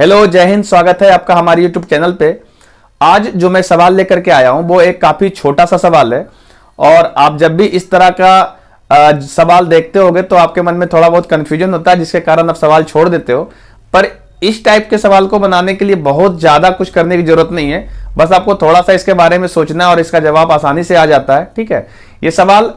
Hello, जय हिंद। स्वागत है आपका हमारे YouTube चैनल पे। आज जो मैं सवाल लेकर के आया हूं वो एक काफी छोटा सा सवाल है और आप जब भी इस तरह का सवाल देखते होगे तो आपके मन में थोड़ा बहुत कंफ्यूजन होता है, जिसके कारण आप सवाल छोड़ देते हो। पर इस टाइप के सवाल को बनाने के लिए बहुत ज्यादा कुछ करने की जरूरत नहीं है, बस आपको थोड़ा सा इसके बारे में सोचना है और इसका जवाब आसानी से आ जाता है। ठीक है, ये सवाल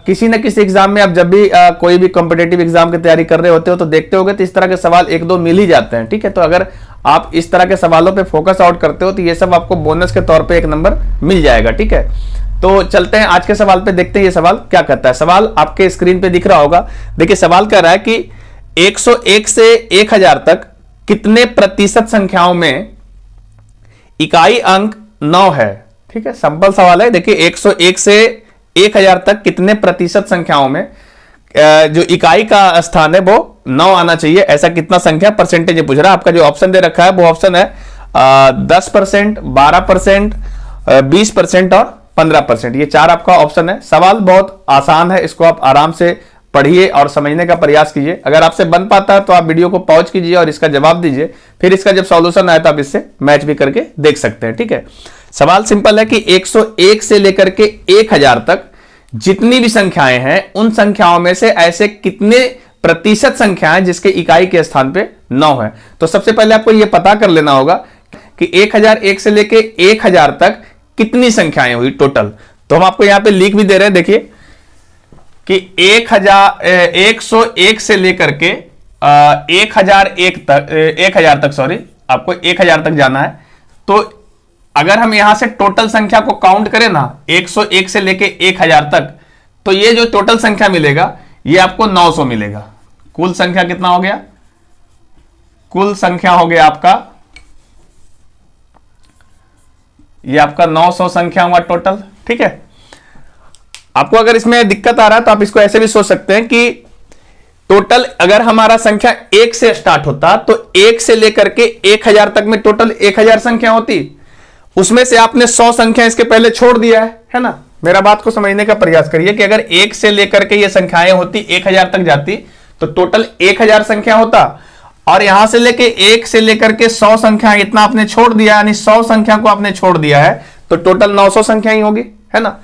किसी न किसी एग्जाम में आप जब भी कोई भी कॉम्पिटेटिव एग्जाम की तैयारी कर रहे होते हो तो देखते होगे तो इस तरह के सवाल एक दो मिल ही जाते हैं। ठीक है, तो अगर आप इस तरह के सवालों पे फोकस आउट करते हो तो ये सब आपको बोनस के तौर पे एक नंबर मिल जाएगा। ठीक है, तो चलते हैं आज के सवाल पे, देखते हैं ये सवाल क्या कहता है। सवाल आपके स्क्रीन पे दिख रहा होगा। देखिए, सवाल कह रहा है कि 101 से 1000 तक कितने प्रतिशत संख्याओं में इकाई अंक 9 है। ठीक है, सिंपल सवाल है। देखिए, 101 से 1000 तक कितने प्रतिशत संख्याओं में जो इकाई का स्थान है वो 9 आना चाहिए, ऐसा कितना संख्या परसेंटेज पूछ रहा है। आपका जो ऑप्शन दे रखा है वो ऑप्शन है 10%, 12%, 20% और 15%। ये चार आपका ऑप्शन है। सवाल बहुत आसान है, इसको आप आराम से पढ़िए और समझने का प्रयास कीजिए। अगर आपसे बन पाता है तो आप वीडियो को पॉज कीजिए और इसका जवाब दीजिए, फिर इसका जब सॉल्यूशन आए तो आप इससे मैच भी करके देख सकते हैं। ठीक है, सवाल सिंपल है कि 101 से लेकर के 1000 तक जितनी भी संख्याएं हैं उन संख्याओं में से ऐसे कितने प्रतिशत संख्याएं जिसके इकाई के स्थान पे 9 है। तो सबसे पहले आपको यह पता कर लेना होगा कि 1001 से लेके 1000 तक कितनी संख्याएं हुई टोटल। तो हम आपको यहां पे लिख भी दे रहे हैं। देखिए कि 101 से लेकर के 1000 तक सॉरी आपको 1000 तक जाना है। तो अगर हम यहां से टोटल संख्या को काउंट करें ना, 101 से लेके 1000 तक, तो ये जो टोटल संख्या मिलेगा ये आपको 900 मिलेगा। कुल संख्या कितना हो गया? कुल संख्या हो गया आपका, ये आपका 900 संख्या हुआ टोटल। ठीक है, आपको अगर इसमें दिक्कत आ रहा है तो आप इसको ऐसे भी सोच सकते हैं कि टोटल अगर हमारा संख्या 1 से स्टार्ट होता तो 1 से लेकर के 1000 तक में टोटल 1000 संख्या होती, उसमें से आपने 100 संख्या इसके पहले छोड़ दिया है ना। मेरा बात को समझने का प्रयास करिए कि अगर 1 से लेकर के ये संख्याएं होती 1000 तक जाती तो टोटल 1000 संख्या होता, और यहां से लेके 1 से लेकर के 100 संख्या इतना आपने छोड़ दिया, यानी 100 संख्या को आपने छोड़ दिया है, तो टोटल 900 संख्या ही होगी, है ना।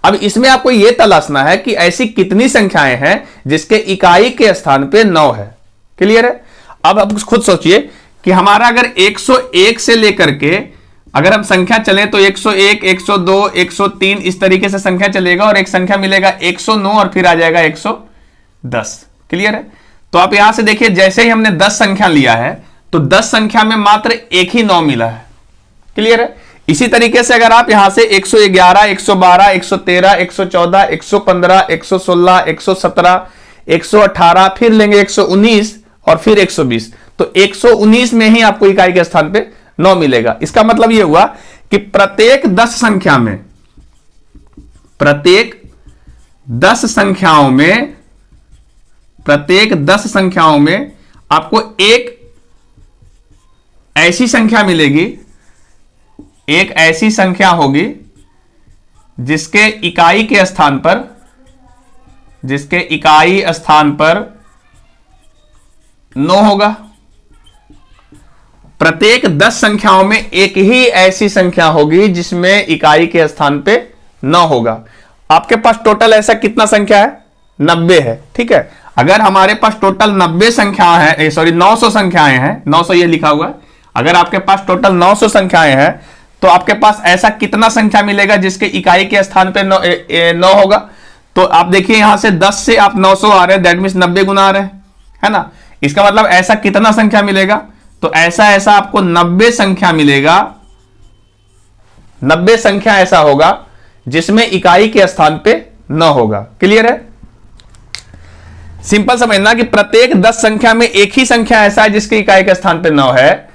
अब इसमें आपको यह तलाशना है कि ऐसी कितनी संख्याएं हैं जिसके इकाई के स्थान पे 9 है। क्लियर है? अब आप खुद सोचिए कि हमारा अगर 101 से लेकर के अगर हम संख्या चले तो 101, 102, 103 इस तरीके से संख्या चलेगा और एक संख्या मिलेगा 109 और फिर आ जाएगा 110। क्लियर है? तो आप यहां से देखिए, जैसे ही हमने 10 संख्या लिया है तो 10 संख्या में मात्र एक ही 9 मिला है। क्लियर है? इसी तरीके से अगर आप यहां से 111, 112, 113, 114, 115, 116, 117, 118 फिर लेंगे 119 और फिर 120, तो 119 में ही आपको इकाई के स्थान पे 9 मिलेगा। इसका मतलब यह हुआ कि प्रत्येक 10 संख्याओं में आपको एक ऐसी संख्या मिलेगी, एक ऐसी संख्या होगी जिसके इकाई स्थान पर 9 होगा। प्रत्येक 10 संख्याओं में एक ही ऐसी संख्या होगी जिसमें इकाई के स्थान पे 9 होगा। आपके पास टोटल ऐसा कितना संख्या है? 90 है। ठीक है, अगर हमारे पास टोटल 90 संख्या है, सॉरी 900 संख्याएं हैं, 900 ये लिखा हुआ है। अगर आपके पास टोटल 900 संख्याएं हैं तो आपके पास ऐसा कितना संख्या मिलेगा जिसके इकाई के स्थान पे 9 होगा? तो आप देखिए, यहां से 10 से आप 900 आ रहे हैं, दैट मीन्स 90 गुना आ रहे हैं, है ना। इसका मतलब ऐसा कितना संख्या मिलेगा? तो ऐसा आपको 90 संख्या मिलेगा। 90 संख्या ऐसा होगा जिसमें इकाई के स्थान पे 9 होगा। क्लियर है? सिंपल समझना कि प्रत्येक 10 संख्या में एक ही संख्या ऐसा है जिसकी इकाई के स्थान पे 9 है।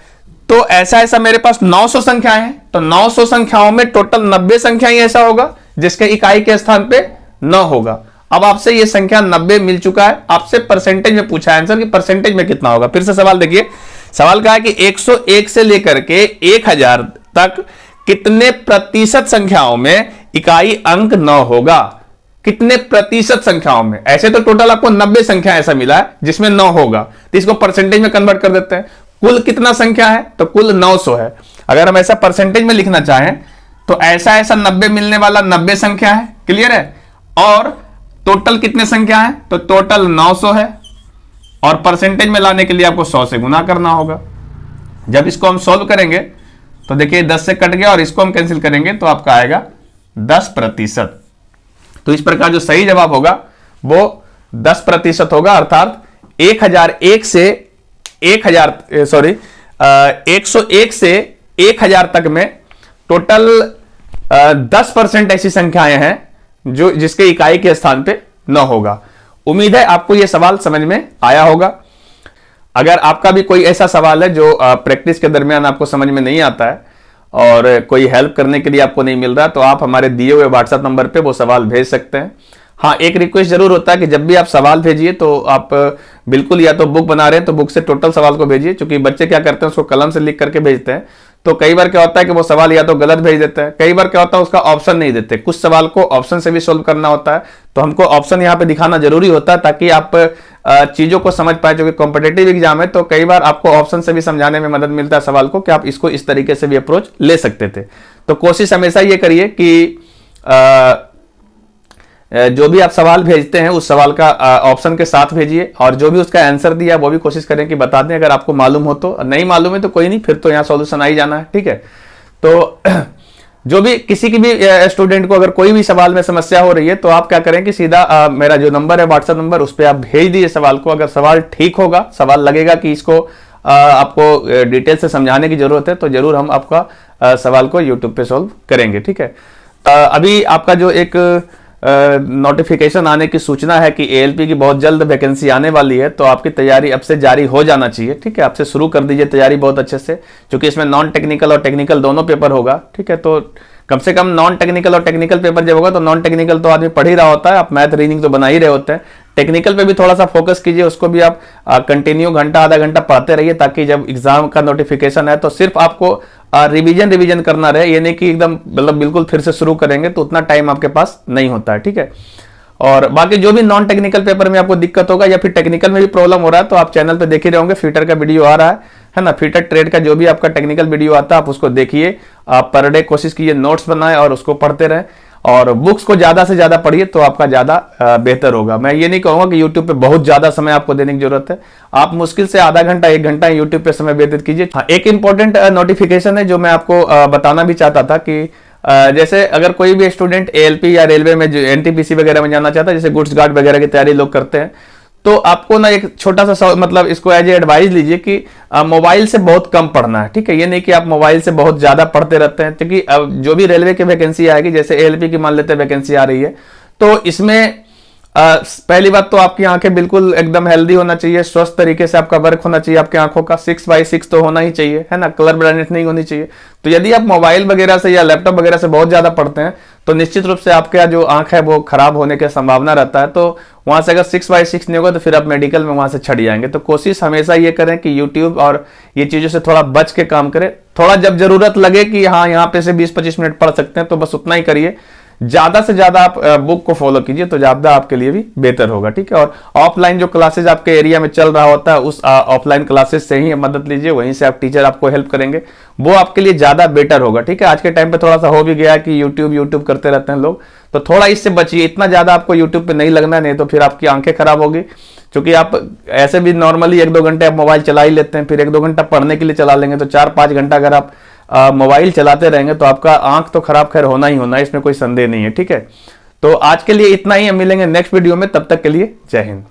तो ऐसा मेरे पास 900 संख्याएं हैं, तो 900 संख्याओं में टोटल 90 संख्या ही ऐसा होगा जिसके इकाई के स्थान पे 9 होगा। अब आपसे ये संख्या 90 मिल चुका है, आपसे परसेंटेज में पूछा है आंसर कि परसेंटेज में कितना होगा। फिर से सवाल देखिए, सवाल कहा है कि 101 से लेकर के 1000 तक कितने प्रतिशत संख्याओं में इकाई अंक 9 होगा। कितने प्रतिशत संख्याओं में? ऐसे तो टोटल आपको 90 संख्या ऐसा मिला है जिसमें 9 होगा, तो इसको परसेंटेज में कन्वर्ट कर देते हैं। कुल कितना संख्या है, तो कुल 900 है। अगर हम ऐसा परसेंटेज में लिखना चाहें तो ऐसा ऐसा 90 मिलने वाला 90 संख्या है, क्लियर है। और टोटल कितने संख्या है, तो टोटल 900 है, और परसेंटेज में लाने के लिए आपको 100 से गुना करना होगा। जब इसको हम सॉल्व करेंगे तो देखिए 10 से कट गया और इसको हम कैंसिल करेंगे तो आपका आएगा 10%। तो इस प्रकार जो सही जवाब होगा वो 10% होगा, अर्थात 101 से 101 से 1000 तक में टोटल 10% ऐसी संख्याएं हैं जो जिसके इकाई के स्थान पे न होगा। उम्मीद है आपको यह सवाल समझ में आया होगा। अगर आपका भी कोई ऐसा सवाल है जो प्रैक्टिस के दरमियान आपको समझ में नहीं आता है और कोई हेल्प करने के लिए आपको नहीं मिल रहा, तो आप हमारे दिए हुए व्हाट्सएप नंबर पे वो सवाल भेज सकते हैं। हाँ, एक रिक्वेस्ट जरूर होता है कि जब भी आप सवाल भेजिए तो आप बिल्कुल, या तो बुक बना रहे हैं तो बुक से टोटल सवाल को भेजिए, क्योंकि बच्चे क्या करते हैं उसको कलम से लिख करके भेजते हैं, तो कई बार क्या होता है कि वो सवाल या तो गलत भेज देते हैं, कई बार क्या होता है उसका ऑप्शन नहीं देते। कुछ सवाल को ऑप्शन से भी सोल्व करना होता है, तो हमको ऑप्शन यहाँ पे दिखाना जरूरी होता है ताकि आप चीजों को समझ पाए। क्योंकि कॉम्पिटेटिव एग्जाम है तो कई बार आपको ऑप्शन से भी समझाने में मदद मिलता है सवाल को, कि आप इसको इस तरीके से भी अप्रोच ले सकते थे। तो कोशिश हमेशा ये करिए कि जो भी आप सवाल भेजते हैं उस सवाल का ऑप्शन के साथ भेजिए, और जो भी उसका आंसर दिया वो भी कोशिश करें कि बता दें अगर आपको मालूम हो तो। नहीं मालूम है तो कोई नहीं, फिर तो यहाँ सॉल्यूशन आ ही जाना है, ठीक है। तो जो भी किसी की भी स्टूडेंट को अगर कोई भी सवाल में समस्या हो रही है तो आप क्या करें कि सीधा मेरा जो नंबर है व्हाट्सएप नंबर, उस पर आप भेज दीजिए सवाल को। अगर सवाल ठीक होगा, सवाल लगेगा कि इसको आपको डिटेल से समझाने की जरूरत है, तो जरूर हम आपका सवाल को यूट्यूब पे सॉल्व करेंगे, ठीक है। अभी आपका जो एक नोटिफिकेशन आने की सूचना है कि एएलपी की बहुत जल्द वैकेंसी आने वाली है, तो आपकी तैयारी अब से जारी हो जाना चाहिए, ठीक है। आपसे शुरू कर दीजिए तैयारी बहुत अच्छे से, क्योंकि इसमें नॉन टेक्निकल और टेक्निकल दोनों पेपर होगा, ठीक है। तो कम से कम नॉन टेक्निकल और टेक्निकल पेपर जब होगा तो नॉन टेक्निकल तो आदमी पढ़ ही रहा होता है, आप मैथ रीजनिंग तो बना ही रहे होते हैं, टेक्निकल पे भी थोड़ा सा फोकस कीजिए, उसको भी आप कंटिन्यू घंटा आधा घंटा पढ़ते रहिए, ताकि जब एग्जाम का नोटिफिकेशन है तो सिर्फ आपको रिवीजन करना रहे, ये नहीं कि एकदम मतलब बिल्कुल फिर से शुरू करेंगे तो उतना टाइम आपके पास नहीं होता है, ठीक है। और बाकी जो भी नॉन टेक्निकल पेपर में आपको दिक्कत होगा या फिर टेक्निकल में भी प्रॉब्लम हो रहा है तो आप चैनल पे देख ही रहे होंगे, फीटर का वीडियो आ रहा है ना। फीटर ट्रेड का जो भी आपका टेक्निकल वीडियो आता है आप उसको देखिए, आप पर डे कोशिश कीजिए नोट्स बनाएं और उसको पढ़ते रहें, और बुक्स को ज्यादा से ज्यादा पढ़िए तो आपका ज्यादा बेहतर होगा। मैं ये नहीं कहूंगा कि यूट्यूब पे बहुत ज्यादा समय आपको देने की जरूरत है, आप मुश्किल से आधा घंटा 1 घंटा यूट्यूब पे समय व्यतीत कीजिए। हाँ, एक इंपॉर्टेंट नोटिफिकेशन है जो मैं आपको बताना भी चाहता था कि जैसे अगर कोई भी स्टूडेंट एएलपी या रेलवे में जो एनटीपीसी वगैरह में जाना चाहता है, जैसे गुड्स गार्ड वगैरह की तैयारी लोग करते हैं, तो आपको ना एक छोटा सा मतलब इसको एज ए एडवाइस लीजिए कि मोबाइल से बहुत कम पढ़ना है, ठीक है। ये नहीं कि आप मोबाइल से बहुत ज्यादा पढ़ते रहते हैं, क्योंकि अब जो भी रेलवे की वैकेंसी आएगी, जैसे एएलपी की मान लेते हैं वैकेंसी आ रही है, तो इसमें पहली बात तो आपकी आंखें बिल्कुल एकदम हेल्दी होना चाहिए, स्वस्थ तरीके से आपका वर्क होना चाहिए, आपकी आंखों का 6/6 तो होना ही चाहिए, है ना, कलर ब्लाइंडनेस नहीं होनी चाहिए। तो यदि आप मोबाइल वगैरह से या लैपटॉप वगैरह से बहुत ज्यादा पढ़ते हैं तो निश्चित रूप से आपका जो आंख है वो खराब होने की संभावना रहता है। तो वहां से अगर 6/6 नहीं होगा तो फिर आप मेडिकल में वहां से छट जाएंगे। तो कोशिश हमेशा ये करें कि यूट्यूब और ये चीजों से थोड़ा बच के काम करें। थोड़ा जब जरूरत लगे कि हाँ यहाँ पे से 20-25 मिनट पढ़ सकते हैं तो बस उतना ही करिए, ज्यादा से ज्यादा आप बुक को फॉलो कीजिए तो ज्यादा आपके लिए भी बेहतर होगा, ठीक है। और ऑफलाइन जो क्लासेस आपके एरिया में चल रहा होता है उस ऑफलाइन क्लासेस से ही मदद लीजिए, वहीं से आप टीचर आपको हेल्प करेंगे, वो आपके लिए ज्यादा बेटर होगा, ठीक है। आज के टाइम पे थोड़ा सा हो भी गया है कि यूट्यूब करते रहते हैं लोग, तो थोड़ा इससे बचिए, इतना ज्यादा आपको यूट्यूब पे नहीं लगना, नहीं तो फिर आपकी आंखें खराब होगी। क्योंकि आप ऐसे भी नॉर्मली 1-2 घंटे आप मोबाइल चला ही लेते हैं, फिर 1-2 घंटा पढ़ने के लिए चला लेंगे, तो 4-5 घंटा अगर आप मोबाइल चलाते रहेंगे तो आपका आंख तो खराब खैर होना ही होना है, इसमें कोई संदेह नहीं है, ठीक है। तो आज के लिए इतना ही, हम मिलेंगे नेक्स्ट वीडियो में, तब तक के लिए जय हिंद।